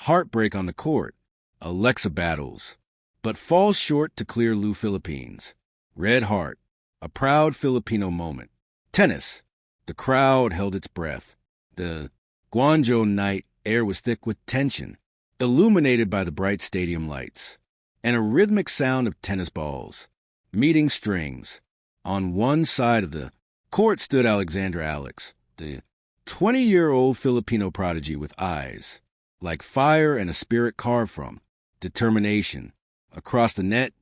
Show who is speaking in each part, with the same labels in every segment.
Speaker 1: Heartbreak on the court. Alexa battles, but falls short to Claire Liu, Philippines. Red heart. A proud Filipino moment. Tennis. The crowd held its breath. The Guangzhou night air was thick with tension, illuminated by the bright stadium lights, and a rhythmic sound of tennis balls meeting strings. On one side of the court stood Alexandra Alex, the 20-year-old Filipino prodigy with eyes like fire and a spirit carved from determination. Across the net,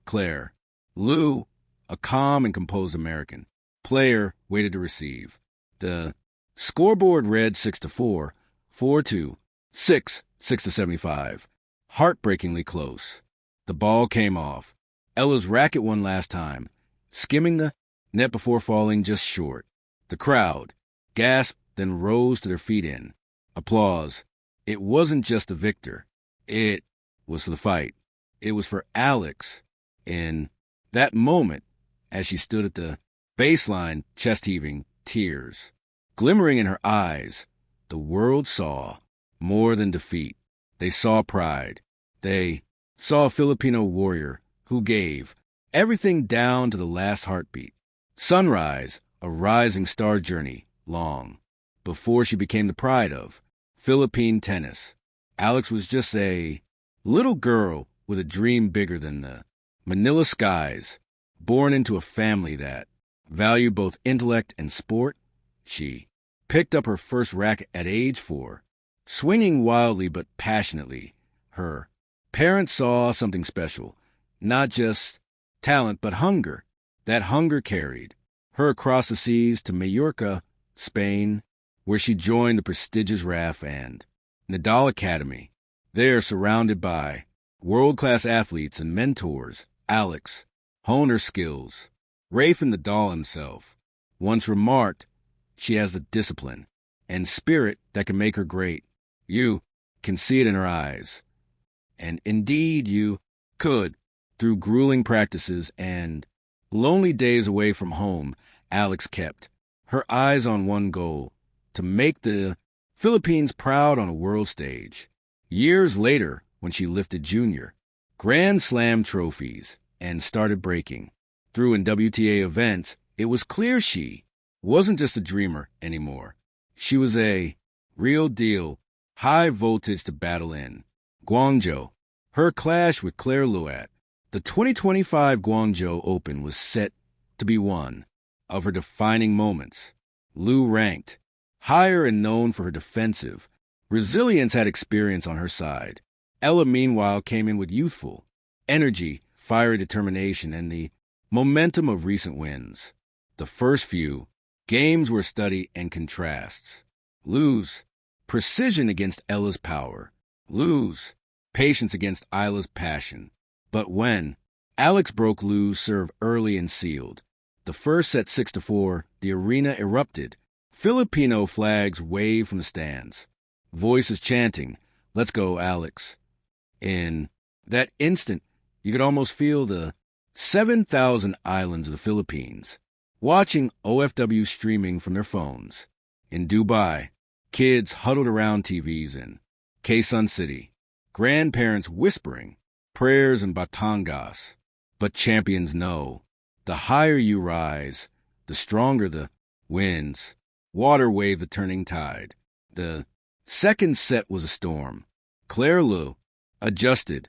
Speaker 1: Claire Liu, a calm and composed American player, waited to receive. The scoreboard read 6-4, 4-2, 6, 6-75. Heartbreakingly close. The ball came off. Ella's racket won last time, skimming the net before falling just short. The crowd gasped, then rose to their feet in applause. It wasn't just the victor. It was for the fight. It was for Alex. In that moment, as she stood at the baseline, chest heaving, tears glimmering in her eyes, the world saw more than defeat. They saw pride. They saw a Filipino warrior who gave everything down to the last heartbeat. Sunrise, a rising star journey, long before she became the pride of Philippine tennis. Alex was just a little girl with a dream bigger than the Manila skies, born into a family that valued both intellect and sport. She picked up her first racket at age 4, swinging wildly but passionately. Her parents saw something special, not just talent but hunger. That hunger carried her across the seas to Mallorca, Spain, where she joined the prestigious RAF and Nadal Academy. There, surrounded by world-class athletes and mentors, Alex honed her skills. Rafe Nadal himself once remarked, "She has the discipline and spirit that can make her great. You can see it in her eyes." And indeed you could. Through grueling practices and lonely days away from home, Alex kept her eyes on one goal: to make the Philippines proud on a world stage. Years later, when she lifted junior Grand Slam trophies and started breaking through in WTA events, it was clear she wasn't just a dreamer anymore. She was a real deal, high voltage to battle in. Guangzhou. Her clash with Claire Liu at the 2025 Guangzhou Open was set to be one of her defining moments. Liu ranked higher and known for her defensive resilience, had experience on her side. Ella, meanwhile, came in with youthful energy, fiery determination, and the momentum of recent wins. The first few games were a study and contrasts. Liu's precision against Ella's power. Liu's patience against Isla's passion. But when Alex broke Liu's serve early and sealed the first set 6-4, the arena erupted. Filipino flags waved from the stands. Voices chanting, "Let's go, Alex." In that instant, you could almost feel the 7,000 islands of the Philippines watching OFW streaming from their phones. In Dubai, kids huddled around TVs in Quezon City, grandparents whispering prayers in Batangas. But champions know, the higher you rise, the stronger the winds. Water waved the turning tide. The second set was a storm. Claire Liu adjusted,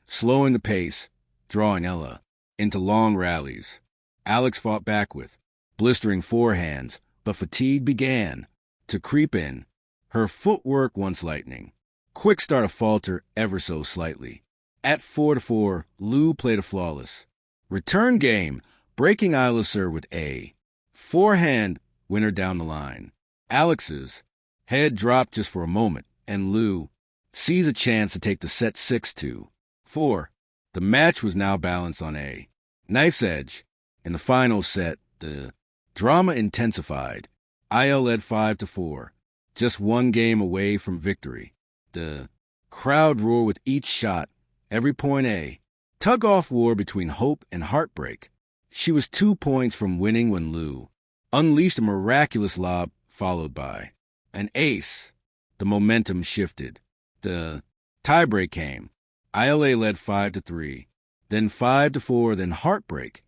Speaker 1: slowing the pace, drawing Ella into long rallies. Alex fought back with blistering forehands, but fatigue began to creep in. Her footwork once lightning. Quick start to falter ever so slightly. At 4-4, Liu played a flawless return game, breaking Isla's serve with a forehand winner down the line. Alex's head dropped just for a moment, and Liu seized a chance to take the set 6-4. The match was now balanced on a knife's edge. In the final set, the drama intensified. IL led 5-4, just one game away from victory. The crowd roared with each shot, every point a tug-off war between hope and heartbreak. She was 2 points from winning when Liu unleashed a miraculous lob followed by an ace. The momentum shifted. The tiebreak came. Eala led 5-3, then 5-4, then Heartbreak.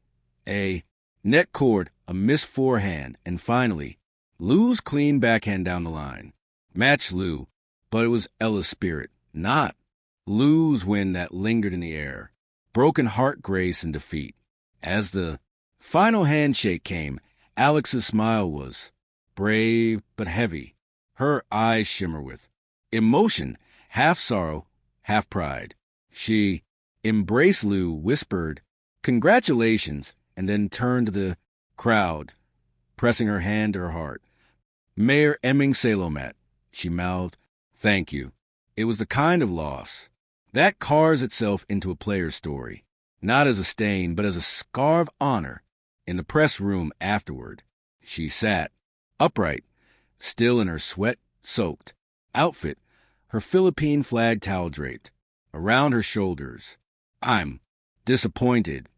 Speaker 1: A net cord, a missed forehand, and finally, Liu's clean backhand down the line. Match Liu, but it was Ella's spirit, not Liu's win that lingered in the air. Broken heart grace and defeat. As the final handshake came, Alex's smile was brave but heavy. Her eyes shimmer with emotion, half sorrow, half pride. She embraced Liu, whispered, "Congratulations," and then turned to the crowd, pressing her hand to her heart. "Mayor Emming Salomat," she mouthed, "thank you." It was the kind of loss that carves itself into a player's story, not as a stain, but as a scar of honor. In the press room afterward, she sat, upright, still in her sweat-soaked outfit, her Philippine flag towel draped around her shoulders. "I'm disappointed,"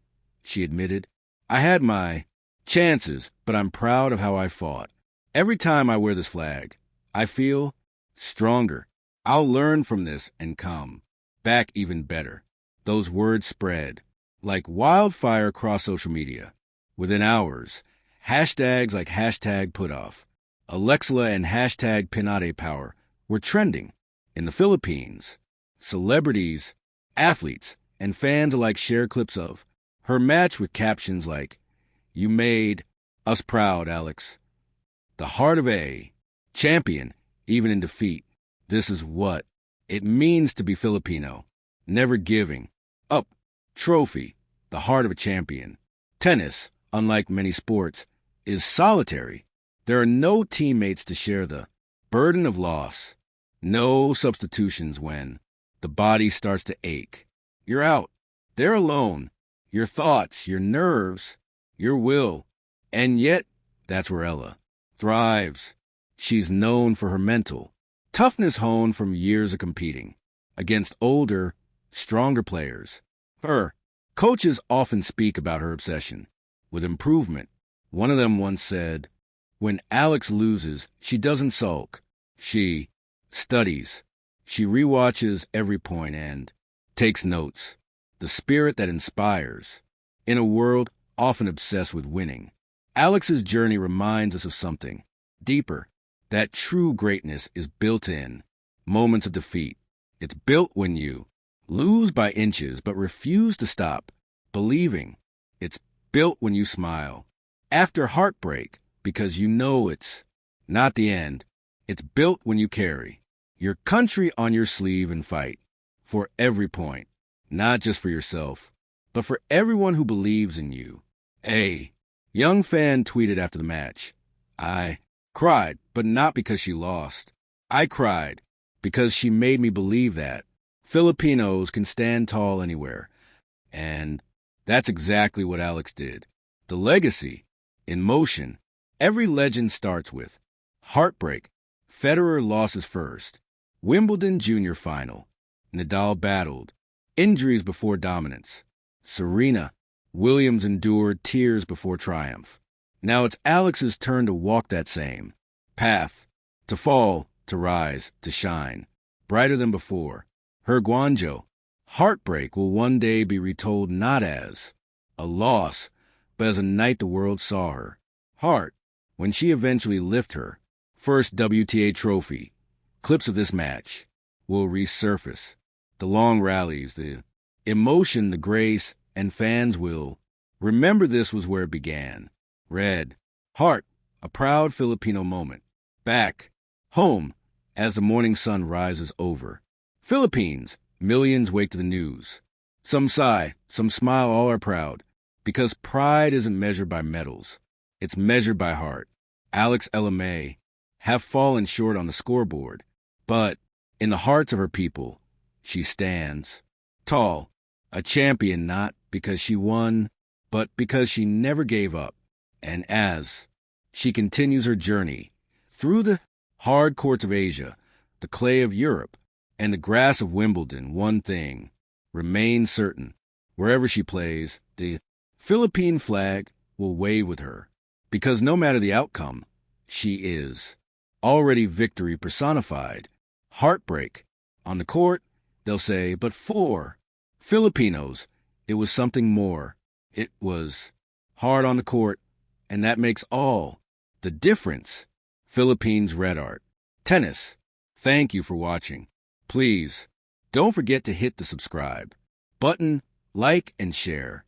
Speaker 1: she admitted. "I had my chances, but I'm proud of how I fought. Every time I wear this flag, I feel stronger. I'll learn from this and come back even better." Those words spread like wildfire across social media. Within hours, hashtags like #putoff, Alexa and #PinAdePower were trending. In the Philippines, celebrities, athletes, and fans alike share clips of her match with captions like, "You made us proud, Alex. The heart of a champion, even in defeat. This is what it means to be Filipino. Never giving up. Trophy, the heart of a champion." Tennis, unlike many sports, is solitary. There are no teammates to share the burden of loss. No substitutions when the body starts to ache. You're out. There alone. Your thoughts, your nerves, your will. And yet, that's where Ella thrives. She's known for her mental toughness honed from years of competing against older, stronger players. Her coaches often speak about her obsession with improvement. One of them once said, "When Alex loses, she doesn't sulk. She studies. She rewatches every point and takes notes." The spirit that inspires in a world often obsessed with winning. Alex's journey reminds us of something deeper, that true greatness is built in moments of defeat. It's built when you lose by inches but refuse to stop believing. It's built when you smile after heartbreak because you know it's not the end. It's built when you carry your country on your sleeve and fight for every point, not just for yourself, but for everyone who believes in you. A young fan tweeted after the match, "I cried, but not because she lost. I cried because she made me believe that Filipinos can stand tall anywhere." And that's exactly what Alex did. The legacy in motion. Every legend starts with heartbreak. Federer lost his first Wimbledon Junior final. Nadal battled injuries before dominance. Serena Williams endured tears before triumph. Now it's Alex's turn to walk that same path, to fall, to rise, to shine, brighter than before. Her Guangzhou heartbreak will one day be retold not as a loss, but as a night the world saw her heart when she eventually lifted her first WTA trophy. Clips of this match will resurface. The long rallies, the emotion, the grace, and fans will remember this was where it began. Red heart, a proud Filipino moment. Back home as the morning sun rises over Philippines, millions wake to the news. Some sigh, some smile, all are proud, because pride isn't measured by medals. It's measured by heart. Alex Eala may have fallen short on the scoreboard, but in the hearts of her people, she stands tall, a champion not because she won, but because she never gave up. And as she continues her journey through the hard courts of Asia, the clay of Europe, and the grass of Wimbledon, one thing remains certain. Wherever she plays, the Philippine flag will wave with her, because no matter the outcome, she is already victory personified. Heartbreak On the court, they'll say, but for Filipinos, it was something more. It was hard on the court, and that makes all the difference. Philippines Red Art. Tennis. Thank you for watching. Please, don't forget to hit the subscribe button, like, and share.